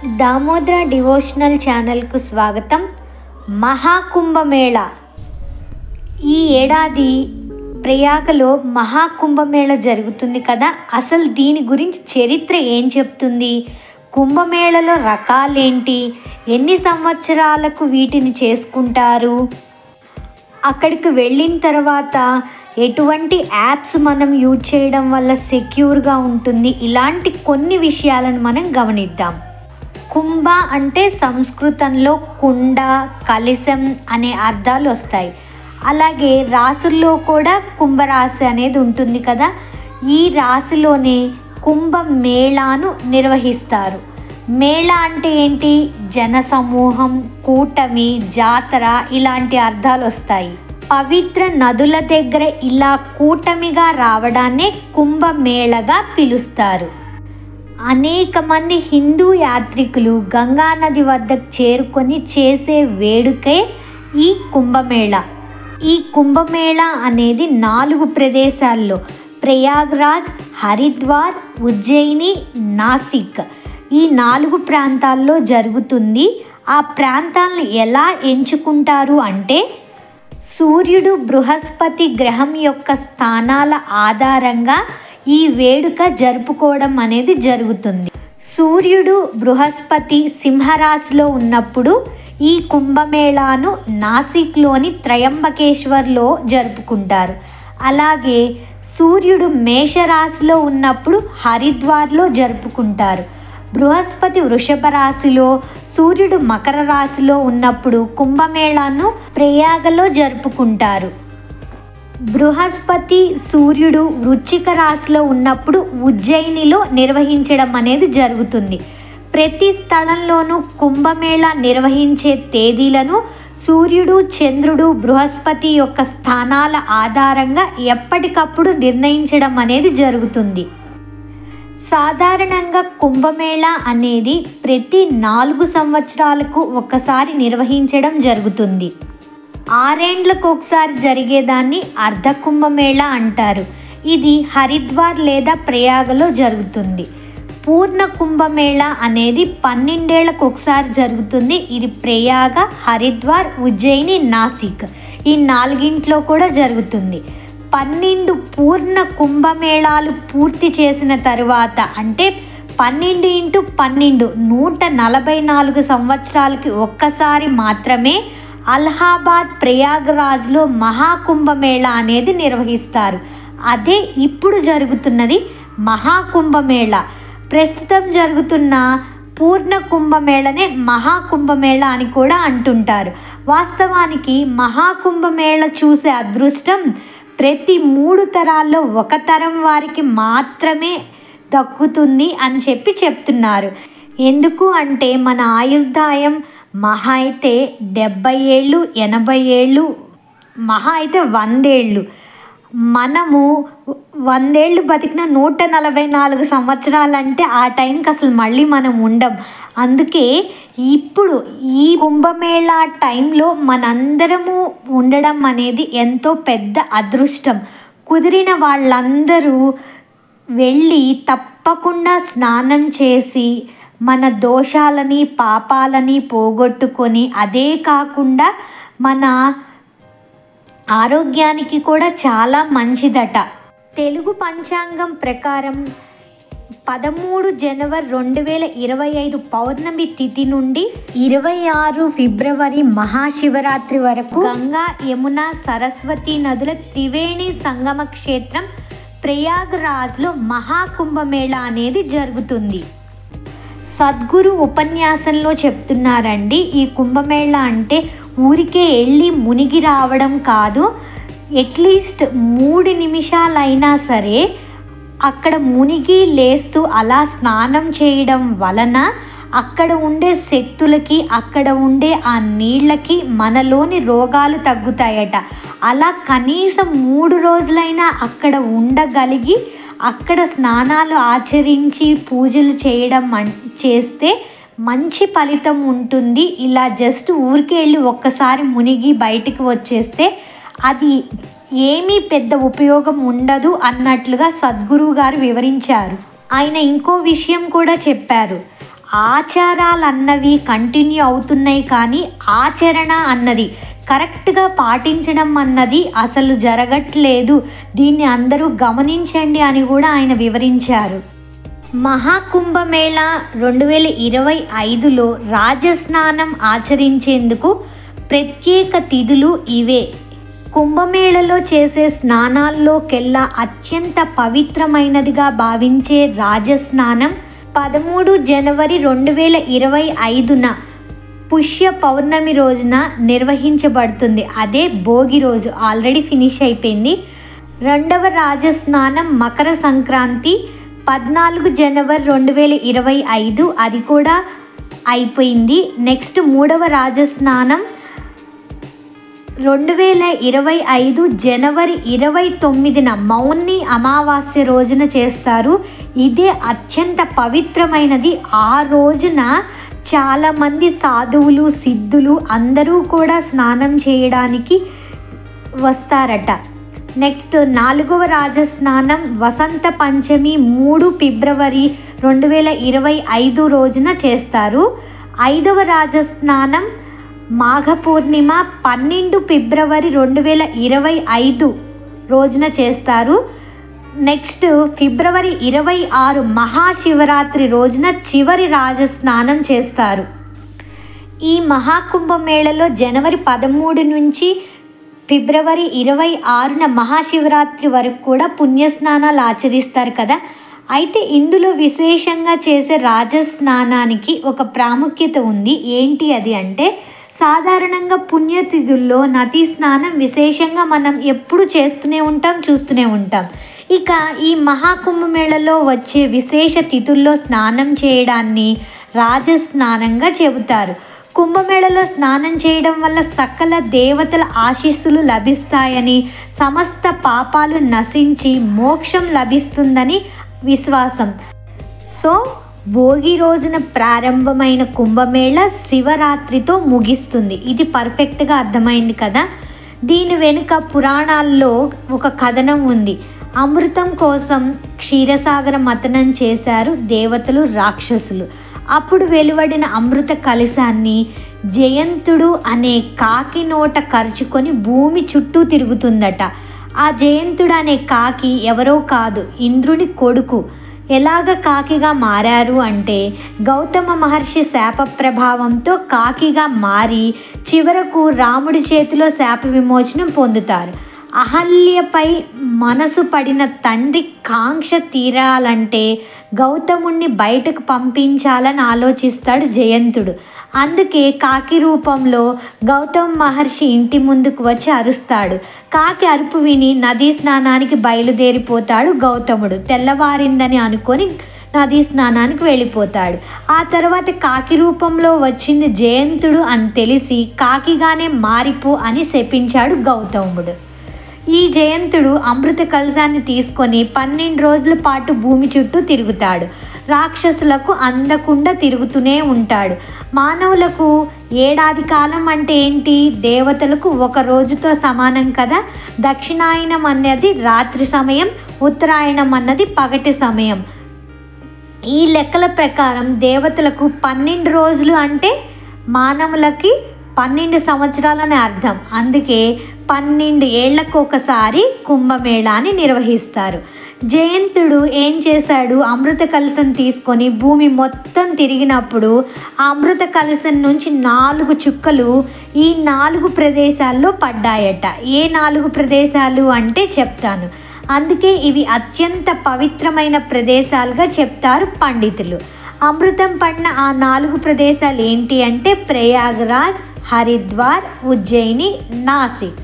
Damodara devotional ఛానల్కు స్వాగతం. మహాకుంభమేళ ఈ ఏడాది ప్రయాగలో మహాకుంభమేళ జరుగుతుంది కదా. అసలు దీని గురించి చరిత్ర ఏం చెప్తుంది, కుంభమేళలో రకాలేంటి, ఎన్ని సంవత్సరాలకు వీటిని చేసుకుంటారు, అక్కడికి వెళ్ళిన తర్వాత ఎటువంటి యాప్స్ మనం యూజ్ చేయడం వల్ల సెక్యూర్గా ఉంటుంది, ఇలాంటి కొన్ని విషయాలను మనం గమనిద్దాం. కుంభ అంటే సంస్కృతంలో కుండ, కలశం అనే అర్థాలు వస్తాయి. అలాగే రాసుల్లో కూడా కుంభరాశి అనేది ఉంటుంది కదా. ఈ రాశిలోనే కుంభమేళాను నిర్వహిస్తారు. మేళ అంటే ఏంటి, జనసమూహం, కూటమి, జాతర ఇలాంటి అర్థాలు వస్తాయి. పవిత్ర నదుల దగ్గర ఇలా కూటమిగా రావడాన్నే కుంభమేళగా పిలుస్తారు. అనేక మంది హిందూ యాత్రికులు గంగా నది వద్దకు చేరుకొని చేసే వేడుకే ఈ కుంభమేళ. ఈ కుంభమేళ అనేది 4 ప్రదేశాల్లో ప్రయాగ్రాజ్, హరిద్వార్, ఉజ్జయిని, నాసిక్ ఈ 4 ప్రాంతాల్లో జరుగుతుంది. ఆ ప్రాంతాలను ఎలా ఎంచుకుంటారు అంటే సూర్యుడు, బృహస్పతి గ్రహం యొక్క స్థానాల ఆధారంగా ఈ వేడుక జరుపుకోవడం అనేది జరుగుతుంది. సూర్యుడు, బృహస్పతి సింహరాశిలో ఉన్నప్పుడు ఈ కుంభమేళాను నాసిక్లోని త్రయంబకేశ్వర్లో జరుపుకుంటారు. అలాగే సూర్యుడు మేషరాశిలో ఉన్నప్పుడు హరిద్వార్లో జరుపుకుంటారు. బృహస్పతి వృషభ రాశిలో, సూర్యుడు మకర రాశిలో ఉన్నప్పుడు కుంభమేళాను ప్రయాగలో జరుపుకుంటారు. బృహస్పతి, సూర్యుడు వృశ్చిక రాశిలో ఉన్నప్పుడు ఉజ్జయినిలో నిర్వహించడం అనేది జరుగుతుంది. ప్రతి స్థలంలోనూ కుంభమేళా నిర్వహించే తేదీలను సూర్యుడు, చంద్రుడు, బృహస్పతి యొక్క స్థానాల ఆధారంగా ఎప్పటికప్పుడు నిర్ణయించడం అనేది జరుగుతుంది. సాధారణంగా కుంభమేళా అనేది ప్రతి 4 సంవత్సరాలకు ఒకసారి నిర్వహించడం జరుగుతుంది. 6 ఏండ్లకు ఒకసారి జరిగేదాన్ని అర్ధ కుంభమేళా అంటారు. ఇది హరిద్వార్ లేదా ప్రయాగలో జరుగుతుంది. పూర్ణ కుంభమేళా అనేది 12 ఏళ్లకు ఒకసారి జరుగుతుంది. ఇది ప్రయాగ, హరిద్వార్, ఉజ్జయిని, నాసిక్ ఈ 4 కూడా జరుగుతుంది. 12 పూర్ణ కుంభమేళాలు పూర్తి చేసిన తరువాత అంటే 12 × 12 144 సంవత్సరాలకి ఒక్కసారి మాత్రమే అలహాబాద్, ప్రయాగరాజ్లో మహాకుంభమేళా అనేది నిర్వహిస్తారు. అదే ఇప్పుడు జరుగుతున్నది మహాకుంభమేళా. ప్రస్తుతం జరుగుతున్న పూర్ణ కుంభమేళనే మహాకుంభమేళా అని కూడా అంటుంటారు. వాస్తవానికి మహాకుంభమేళా చూసే అదృష్టం ప్రతి 3 తరాల్లో ఒక తరం వారికి మాత్రమే దక్కుతుంది అని చెప్తున్నారు. ఎందుకు అంటే మన ఆయుర్దాయం మహా అయితే 70 ఏళ్ళు, 80 ఏళ్ళు, మహా అయితే 100 ఏళ్ళు. మనము 100 ఏళ్ళు బతికిన 144 సంవత్సరాలంటే ఆ టైంకి అసలు మళ్ళీ మనం ఉండం. అందుకే ఇప్పుడు ఈ కుంభమేళా టైంలో మనందరము ఉండడం అనేది ఎంతో పెద్ద అదృష్టం. కుదిరిన వాళ్ళందరూ వెళ్ళి తప్పకుండా స్నానం చేసి మన దోషాలని, పాపాలని పోగొట్టుకొని, అదే కాకుండా మన ఆరోగ్యానికి కూడా చాలా మంచిదట. తెలుగు పంచాంగం ప్రకారం 13 జనవరి 2025 పౌర్ణమి తిథి నుండి 26 ఫిబ్రవరి మహాశివరాత్రి వరకు గంగా, యమున, సరస్వతి నదుల త్రివేణి సంగమ క్షేత్రం ప్రయాగ్రాజ్లో మహాకుంభమేళా అనేది జరుగుతుంది. సద్గురు ఉపన్యాసంలో చెప్తున్నారండి, ఈ కుంభమేళా అంటే ఊరికే వెళ్ళి మునిగి రావడం కాదు. అట్లీస్ట్ 3 నిమిషాలైనా సరే అక్కడ మునిగి లేస్తూ అలా స్నానం చేయడం వలన అక్కడ ఉండే శక్తులకి, అక్కడ ఉండే ఆ నీళ్ళకి మనలోని రోగాలు తగ్గుతాయట. అలా కనీసం 3 రోజులైనా అక్కడ ఉండగలిగి అక్కడ స్నానాలు ఆచరించి పూజలు చేయడం చేస్తే మంచి ఫలితం ఉంటుంది. ఇలా జస్ట్ ఊరికే వెళ్ళి ఒక్కసారి మునిగి బయటికి వచ్చేస్తే అది ఏమీ పెద్ద ఉపయోగం ఉండదు అన్నట్లుగా సద్గురువు గారు వివరించారు. ఆయన ఇంకో విషయం కూడా చెప్పారు. ఆచారాలు అన్నవి కంటిన్యూ అవుతున్నాయి, కానీ ఆచరణ అన్నది కరెక్ట్గా పాటించడం అన్నది అసలు జరగట్లేదు. దీన్ని అందరూ గమనించండి అని కూడా ఆయన వివరించారు. మహాకుంభమేళా 2025లో రాజస్నానం ఆచరించేందుకు ప్రత్యేక తిథులు ఇవే. కుంభమేళలో చేసే స్నానాల్లోకెల్లా అత్యంత పవిత్రమైనదిగా భావించే రాజస్నానం 13 జనవరి 2025న పుష్య పౌర్ణమి రోజున నిర్వహించబడుతుంది. అదే భోగి రోజు ఆల్రెడీ ఫినిష్ అయిపోయింది. రెండవ రాజస్నానం మకర సంక్రాంతి 14 జనవరి 2025, అది కూడా అయిపోయింది. నెక్స్ట్ మూడవ రాజస్నానం 2025 జనవరి 29న మౌని అమావాస్య రోజున చేస్తారు. ఇదే అత్యంత పవిత్రమైనది. ఆ రోజున చాలామంది సాధువులు, సిద్ధులు అందరూ కూడా స్నానం చేయడానికి వస్తారట. నెక్స్ట్ నాలుగవ రాజస్నానం వసంత పంచమి 3 ఫిబ్రవరి 2025 రోజున చేస్తారు. ఐదవ రాజస్నానం మాఘ పూర్ణిమ 12 ఫిబ్రవరి 2025 రోజున చేస్తారు. నెక్స్ట్ ఫిబ్రవరి 26 మహాశివరాత్రి రోజున చివరి రాజస్నానం చేస్తారు. ఈ మహాకుంభమేళలో జనవరి 13 నుంచి ఫిబ్రవరి 26న మహాశివరాత్రి వరకు కూడా పుణ్యస్నానాలు ఆచరిస్తారు కదా. అయితే ఇందులో విశేషంగా చేసే రాజస్నానానికి ఒక ప్రాముఖ్యత ఉంది. ఏంటి అది అంటే, సాధారణంగా పుణ్యతిథుల్లో నదీ స్నానం విశేషంగా మనం ఎప్పుడు చేస్తూనే ఉంటాం, చూస్తూనే ఉంటాం. ఇక ఈ మహాకుంభమేళలో వచ్చే విశేష తిథుల్లో స్నానం చేయడాన్ని రాజస్నానంగా చెబుతారు. కుంభమేళలో స్నానం చేయడం వల్ల సకల దేవతల ఆశీస్సులు లభిస్తాయని, సమస్త పాపాలు నశించి మోక్షం లభిస్తుందని విశ్వాసం. సో భోగి రోజున ప్రారంభమైన కుంభమేళ శివరాత్రితో ముగిస్తుంది. ఇది పర్ఫెక్ట్గా అర్థమైంది కదా. దీని వెనుక పురాణాల్లో ఒక కథనం ఉంది. అమృతం కోసం క్షీరసాగర మథనం చేశారు దేవతలు, రాక్షసులు. అప్పుడు వెలువడిన అమృత కలశాన్ని జయంతుడు అనే కాకి నోట కరుచుకొని భూమి చుట్టూ తిరుగుతుందట. ఆ జయంతుడు అనే కాకి ఎవరో కాదు, ఇంద్రుని కొడుకు. ఎలాగ కాకిగా మారారు అంటే, గౌతమ మహర్షి శాప ప్రభావంతో కాకిగా మారి చివరకు రాముడి చేతిలో శాప విమోచనం పొందుతారు. అహల్యపై మనసు పడిన తండ్రి కాంక్ష తీరాలంటే గౌతముణ్ణి బయటకు పంపించాలని ఆలోచిస్తాడు జయంతుడు. అందుకే కాకి రూపంలో గౌతమ మహర్షి ఇంటి ముందుకు వచ్చి అరుస్తాడు. కాకి అరుపు విని నదీ స్నానానికి బయలుదేరిపోతాడు గౌతముడు. తెల్లవారిందని అనుకొని నదీ స్నానానికి వెళ్ళిపోతాడు. ఆ తర్వాత కాకి రూపంలో వచ్చింది జయంతుడు అని తెలిసి కాకిగానే మారిపో అని శపించాడు గౌతముడు. ఈ జయంతుడు అమృత కలశాన్ని తీసుకొని 12 రోజుల పాటు భూమి చుట్టూ తిరుగుతాడు. రాక్షసులకు అందకుండా తిరుగుతూనే ఉంటాడు. మానవులకు ఏడాది కాలం అంటే ఏంటి, దేవతలకు ఒక రోజుతో సమానం కదా. దక్షిణాయనం అన్నది రాత్రి సమయం, ఉత్తరాయణం అన్నది పగటి సమయం. ఈ లెక్కల ప్రకారం దేవతలకు 12 రోజులు అంటే మానవులకి 12 సంవత్సరాలని అర్థం. అందుకే 12 ఏళ్లకు ఒకసారి కుంభమేళాని నిర్వహిస్తారు. జయంతుడు ఏం చేశాడు, అమృత కలశం తీసుకొని భూమి మొత్తం తిరిగినప్పుడు ఆ అమృత కలశం నుంచి 4 చుక్కలు ఈ 4 ప్రదేశాల్లో పడ్డాయట. ఏ 4 ప్రదేశాలు అంటే చెప్తాను. అందుకే ఇవి అత్యంత పవిత్రమైన ప్రదేశాలుగా చెప్తారు పండితులు. అమృతం పడిన ఆ 4 ప్రదేశాలు ఏంటి అంటే ప్రయాగరాజ్, హరిద్వార్, ఉజ్జయిని, నాసిక్.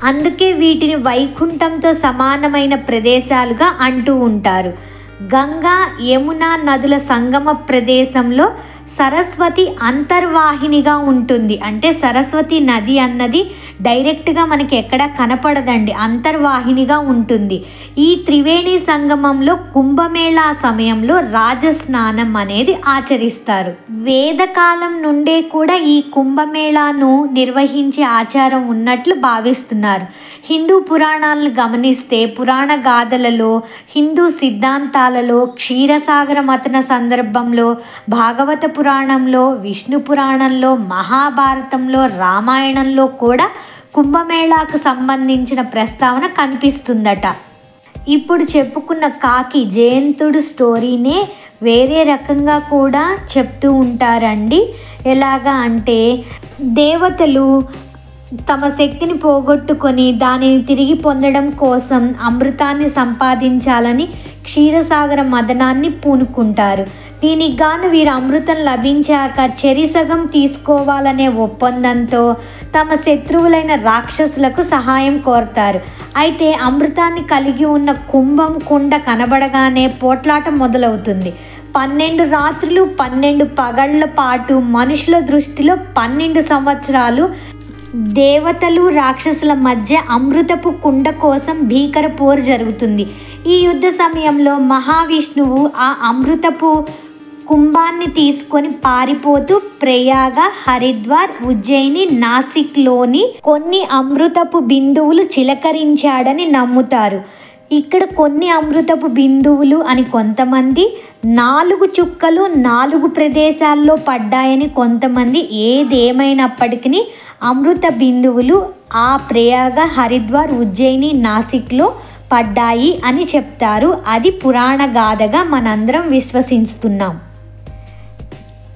అందుకే వీటిని వైకుంఠంతో సమానమైన ప్రదేశాలుగా అంటూ ఉంటారు. గంగా, యమున నదుల సంగమ ప్రదేశంలో సరస్వతి అంతర్వాహినిగా ఉంటుంది. అంటే సరస్వతి నది అన్నది డైరెక్ట్గా మనకి ఎక్కడా కనపడదండి, అంతర్వాహినిగా ఉంటుంది. ఈ త్రివేణి సంగమంలో కుంభమేళా సమయంలో రాజస్నానం అనేది ఆచరిస్తారు. వేదకాలం నుండే కూడా ఈ కుంభమేళాను నిర్వహించే ఆచారం ఉన్నట్లు భావిస్తున్నారు. హిందూ పురాణాలను గమనిస్తే పురాణ గాథలలో, హిందూ సిద్ధాంతాలలో, క్షీరసాగర మథన సందర్భంలో, భాగవత పురాణంలో, విష్ణు పురాణంలో, మహాభారతంలో, రామాయణంలో కూడా కుంభమేళాకు సంబంధించిన ప్రస్తావన కనిపిస్తుందట. ఇప్పుడు చెప్పుకున్న కాకి జయంతుడు స్టోరీనే వేరే రకంగా కూడా చెప్తూ ఉంటారండి. ఎలాగా అంటే దేవతలు తమ శక్తిని పోగొట్టుకొని దానిని తిరిగి పొందడం కోసం అమృతాన్ని సంపాదించాలని క్షీరసాగర మదనాన్ని పూనుకుంటారు. దీనికి గాను వీరు అమృతం లభించాక చెరిసగం తీసుకోవాలనే ఒప్పందంతో తమ శత్రువులైన రాక్షసులకు సహాయం కోరతారు. అయితే అమృతాన్ని కలిగి ఉన్న కుంభం కుండ కనబడగానే పోట్లాట మొదలవుతుంది. 12 రాత్రులు 12 పగళ్ల పాటు మనుషుల దృష్టిలో 12 సంవత్సరాలు దేవతలు రాక్షసుల మధ్య అమృతపు కుండ కోసం భీకర పోరు జరుగుతుంది. ఈ యుద్ధ సమయంలో మహావిష్ణువు ఆ అమృతపు కుంభాన్ని తీసుకొని పారిపోతూ ప్రయాగ, హరిద్వార్, ఉజ్జయిని, నాసిక్లోని కొన్ని అమృతపు బిందువులు చిలకరించాడని నమ్ముతారు. ఇక్కడ కొన్ని అమృతపు బిందువులు అని కొంతమంది, 4 చుక్కలు 4 ప్రదేశాల్లో పడ్డాయని కొంతమంది. ఏదేమైనప్పటికీ అమృత బిందువులు ఆ ప్రయాగ, హరిద్వార్, ఉజ్జయిని, నాసిక్లో పడ్డాయి అని చెప్తారు. అది పురాణ గాథగా మనందరం విశ్వసిస్తున్నాం.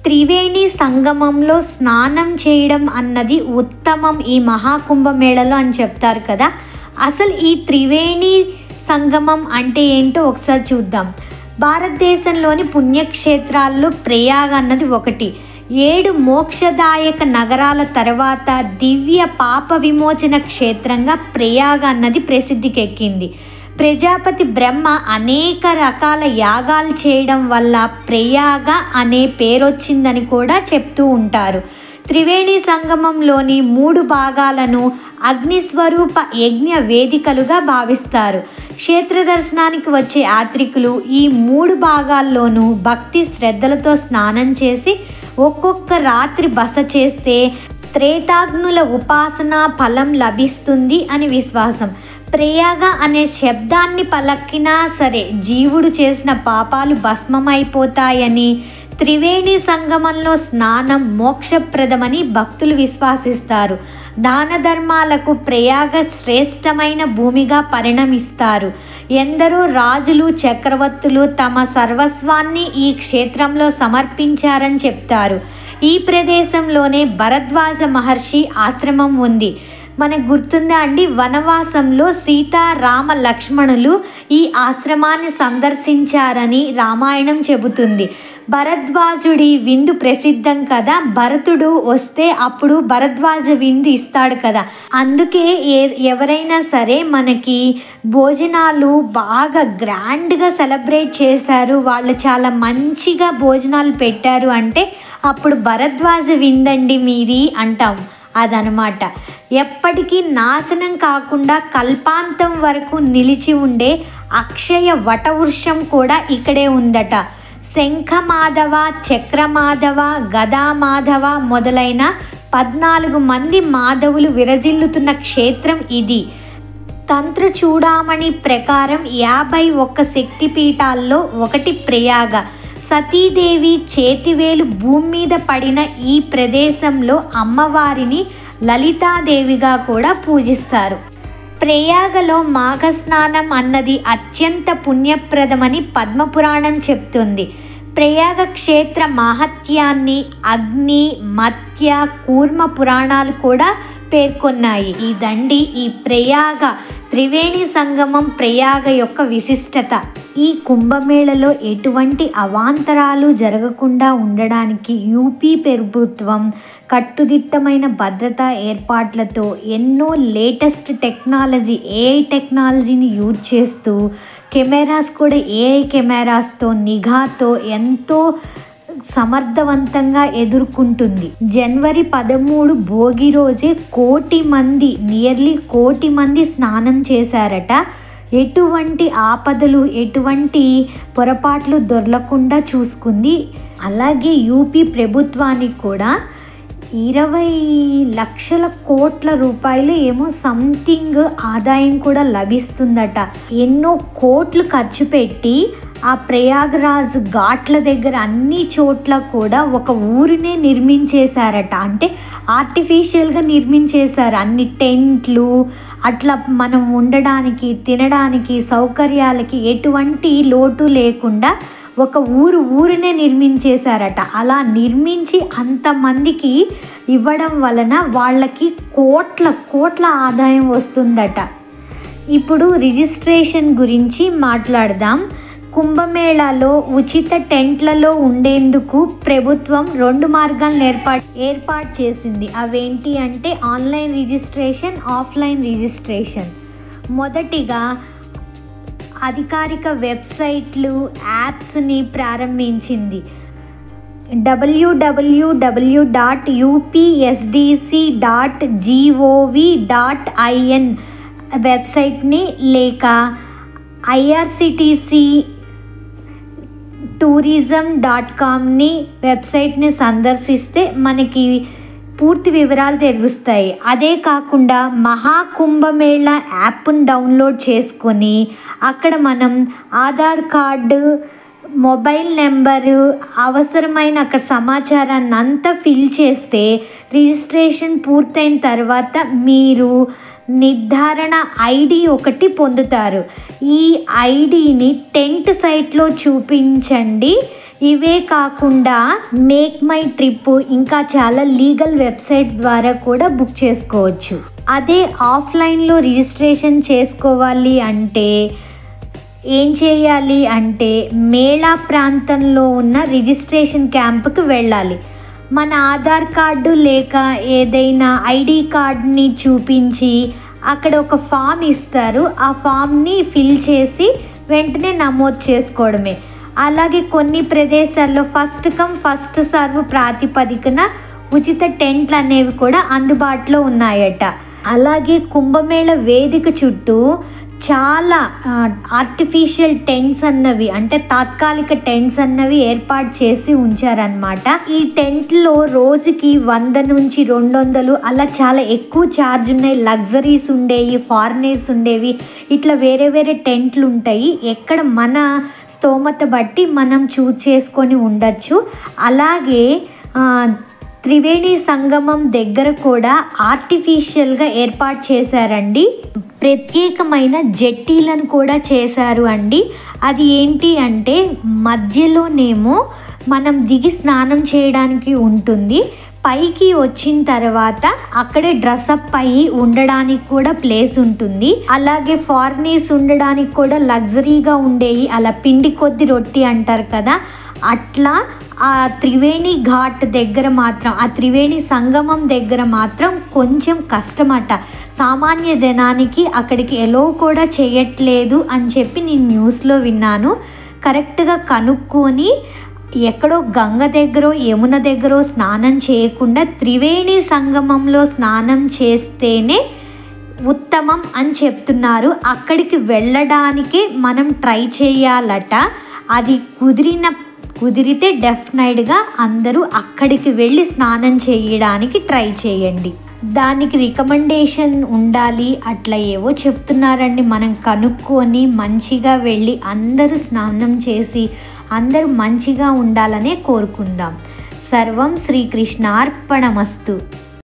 త్రివేణి సంగమంలో స్నానం చేయడం అన్నది ఉత్తమం ఈ మహాకుంభమేళలో అని చెప్తారు కదా. అసలు ఈ త్రివేణి సంగమం అంటే ఏంటో ఒకసారి చూద్దాం. భారతదేశంలోని పుణ్యక్షేత్రాల్లో ప్రయాగ అన్నది ఒకటి. 7 మోక్షదాయక నగరాల తర్వాత దివ్య పాప విమోచన క్షేత్రంగా ప్రయాగ అన్నది ప్రసిద్ధికెక్కింది. ప్రజాపతి బ్రహ్మ అనేక రకాల యాగాలు చేయడం వల్ల ప్రయాగ అనే పేరొచ్చిందని కూడా చెప్తూ ఉంటారు. త్రివేణి సంగమంలోని 3 భాగాలను అగ్నిస్వరూప యజ్ఞ వేదికలుగా భావిస్తారు. క్షేత్ర దర్శనానికి వచ్చే యాత్రికులు ఈ 3 భాగాల్లోనూ భక్తి శ్రద్ధలతో స్నానం చేసి ఒక్కొక్క రాత్రి బస చేస్తే త్రేతాగ్నుల ఉపాసనా ఫలం లభిస్తుంది అని విశ్వాసం. ప్రయాగ అనే శబ్దాన్ని పలకినా సరే జీవుడు చేసిన పాపాలు భస్మమైపోతాయని, త్రివేణి సంగమంలో స్నానం మోక్షప్రదమని భక్తులు విశ్వసిస్తారు. దాన ధర్మాలకు ప్రయాగ శ్రేష్టమైన భూమిగా పరిణమిస్తారు. ఎందరో రాజులు, చక్రవర్తులు తమ సర్వస్వాన్ని ఈ క్షేత్రంలో సమర్పించారని చెప్తారు. ఈ ప్రదేశంలోనే భరద్వాజ మహర్షి ఆశ్రమం ఉంది. మనకు గుర్తుందా అండి, వనవాసంలో సీత, రామ, లక్ష్మణులు ఈ ఆశ్రమాన్ని సందర్శించారని రామాయణం చెబుతుంది. భరద్వాజుడి విందు ప్రసిద్ధం కదా. భరతుడు వస్తే అప్పుడు భరద్వాజ విందు ఇస్తాడు కదా. అందుకే ఎవరైనా సరే మనకి భోజనాలు బాగా గ్రాండ్గా సెలబ్రేట్ చేశారు, వాళ్ళు చాలా మంచిగా భోజనాలు పెట్టారు అంటే అప్పుడు భరద్వాజ విందండి మీది అంటాం. అదనమాట. ఎప్పటికీ నాశనం కాకుండా కల్పాంతం వరకు నిలిచి ఉండే అక్షయ వటవృక్షం కూడా ఇక్కడే ఉందట. శంఖమాధవ, చక్రమాధవ, గదామాధవ మొదలైన 14 మంది మాధవులు విరజిల్లుతున్న క్షేత్రం ఇది. తంత్ర చూడామణి ప్రకారం 51 శక్తిపీఠాల్లో ఒకటి ప్రయాగ. సతీదేవి చేతివేలు భూమి మీద పడిన ఈ ప్రదేశంలో అమ్మవారిని లలితాదేవిగా కూడా పూజిస్తారు. ప్రయాగలో మాఘస్నానం అన్నది అత్యంత పుణ్యప్రదమని పద్మపురాణం చెప్తుంది. ప్రయాగ క్షేత్ర మాహత్యాన్ని అగ్ని, మత్య, కూర్మ పురాణాలు కూడా పేర్కొన్నాయి. ఇదండి ఈ ప్రయాగ త్రివేణి సంగమం ప్రయాగ యొక్క విశిష్టత. ఈ కుంభమేళలో ఎటువంటి అవాంతరాలు జరగకుండా ఉండడానికి యూపీ ప్రభుత్వం కట్టుదిట్టమైన భద్రతా ఏర్పాట్లతో ఎన్నో లేటెస్ట్ టెక్నాలజీ, ఏఐ టెక్నాలజీని యూజ్ చేస్తూ కెమెరాస్ కూడా ఏఐ కెమెరాస్తో నిఘాతో ఎంతో సమర్థవంతంగా ఎదుర్కొంటుంది. జనవరి 13 భోగి రోజే 1,000,000 మంది, నియర్లీ 1,000,000 మంది స్నానం చేశారట. ఎటువంటి ఆపదలు, ఎటువంటి పొరపాట్లు దొరలకుండా చూసుకుంది. అలాగే యూపీ ప్రభుత్వానికి కూడా 20 లక్షల కోట్ల రూపాయలు ఏమో సంథింగ్ ఆదాయం కూడా లభిస్తుందట. ఎన్నో కోట్లు ఖర్చు పెట్టి ఆ ప్రయాగ్రాజ్ ఘాట్ల దగ్గర అన్ని చోట్ల కూడా ఒక ఊరినే నిర్మించేశారట. అంటే ఆర్టిఫిషియల్గా నిర్మించేశారు. అన్ని టెంట్లు అట్లా మనం ఉండడానికి తినడానికి సౌకర్యాలకి ఎటువంటి లోటు లేకుండా ఒక ఊరినే నిర్మించేశారట. అలా నిర్మించి అంతమందికి ఇవ్వడం వలన వాళ్ళకి కోట్ల ఆదాయం వస్తుందట. ఇప్పుడు రిజిస్ట్రేషన్ గురించి మాట్లాడదాం. కుంభమేళాలో ఉచిత టెంట్లలో ఉండేందుకు ప్రభుత్వం 2 మార్గాలను ఏర్పాటు చేసింది. అవేంటి అంటే ఆన్లైన్ రిజిస్ట్రేషన్, ఆఫ్లైన్ రిజిస్ట్రేషన్. మొదటిగా అధికారిక వెబ్సైట్లు, యాప్స్ని ప్రారంభించింది. www.upsdc.gov.in వెబ్సైట్ని లేక IRCTC tourism.comని వెబ్సైట్ని సందర్శిస్తే మనకి పూర్తి వివరాలు తెలుస్తాయి. అదే కాకుండా మహాకుంభమేళ యాప్ను డౌన్లోడ్ చేసుకొని అక్కడ మనం ఆధార్ కార్డు, మొబైల్ నెంబరు, అవసరమైన అక్కడ సమాచారాన్ని అంతా ఫిల్ చేస్తే రిజిస్ట్రేషన్ పూర్తయిన తర్వాత మీరు నిర్ధారణ ఐడి ఒకటి పొందుతారు. ఈ ఐడిని టెంట్ సైట్లో చూపించండి. ఇవే కాకుండా మేక్ మై ట్రిప్ ఇంకా చాలా లీగల్ వెబ్సైట్స్ ద్వారా కూడా బుక్ చేసుకోవచ్చు. అదే ఆఫ్లైన్లో రిజిస్ట్రేషన్ చేసుకోవాలి అంటే ఏం చేయాలి అంటే మేళా ప్రాంతంలో ఉన్న రిజిస్ట్రేషన్ క్యాంపుకి వెళ్ళాలి. మన ఆధార్ కార్డు లేక ఏదైనా ఐడి కార్డ్ని చూపించి అక్కడ ఒక ఫామ్ ఇస్తారు. ఆ ఫామ్ని ఫిల్ చేసి వెంటనే నమోదు చేసుకోవడమే. అలాగే కొన్ని ప్రదేశాల్లో ఫస్ట్ కమ్ ఫస్ట్ సర్వ్ ప్రాతిపదికన ఉచిత టెంట్లు అనేవి కూడా అందుబాటులో ఉన్నాయట. అలాగే కుంభమేళ వేదిక చుట్టూ చాలా ఆర్టిఫిషియల్ టెంట్స్ అన్నవి అంటే తాత్కాలిక టెంట్స్ అన్నవి ఏర్పాటు చేసి ఉంచారనమాట. ఈ టెంట్లో రోజుకి 100 నుంచి 200 అలా చాలా ఎక్కువ ఛార్జ్ ఉన్నాయి. లగ్జరీస్ ఉండేవి, ఫారినర్స్ ఉండేవి, ఇట్లా వేరే టెంట్లు ఉంటాయి. ఎక్కడ మన స్తోమత బట్టి మనం చూస్ చేసుకొని ఉండొచ్చు. అలాగే త్రివేణి సంగమం దగ్గర కూడా ఆర్టిఫిషియల్గా ఏర్పాటు చేశారండి. ప్రత్యేకమైన జెట్టీలను కూడా చేశారు అండి. అది ఏంటి అంటే మధ్యలోనేమో మనం దిగి స్నానం చేయడానికి ఉంటుంది. పైకి వచ్చిన తర్వాత అక్కడే డ్రెస్అప్ అయ్యి ఉండడానికి కూడా ప్లేస్ ఉంటుంది. అలాగే ఫారినర్స్ ఉండడానికి కూడా లగ్జరీగా ఉండేవి. అలా పిండి కొద్ది రొట్టి అంటారు కదా, అట్లా ఆ త్రివేణి ఘాట్ దగ్గర మాత్రం, ఆ త్రివేణి సంగమం దగ్గర మాత్రం కొంచెం కష్టమట. సామాన్య జనానికి అక్కడికి ఎలో కూడా చేయట్లేదు అని చెప్పి నేను న్యూస్లో విన్నాను. కరెక్ట్గా కనుక్కొని ఎక్కడో గంగ దగ్గర, యమున దగ్గర స్నానం చేయకుండా త్రివేణి సంగమంలో స్నానం చేస్తేనే ఉత్తమం అని చెప్తున్నారు. అక్కడికి వెళ్ళడానికే మనం ట్రై చేయాలట. అది కుదిరితే డెఫినెట్గా అందరూ అక్కడికి వెళ్ళి స్నానం చేయడానికి ట్రై చేయండి. దానికి రికమెండేషన్ ఉండాలి అట్లా ఏవో చెప్తున్నారండి. మనం కనుక్కొని మంచిగా వెళ్ళి అందరూ స్నానం చేసి అందరూ మంచిగా ఉండాలనే కోరుకుందాం. సర్వం శ్రీకృష్ణార్పణమస్తు.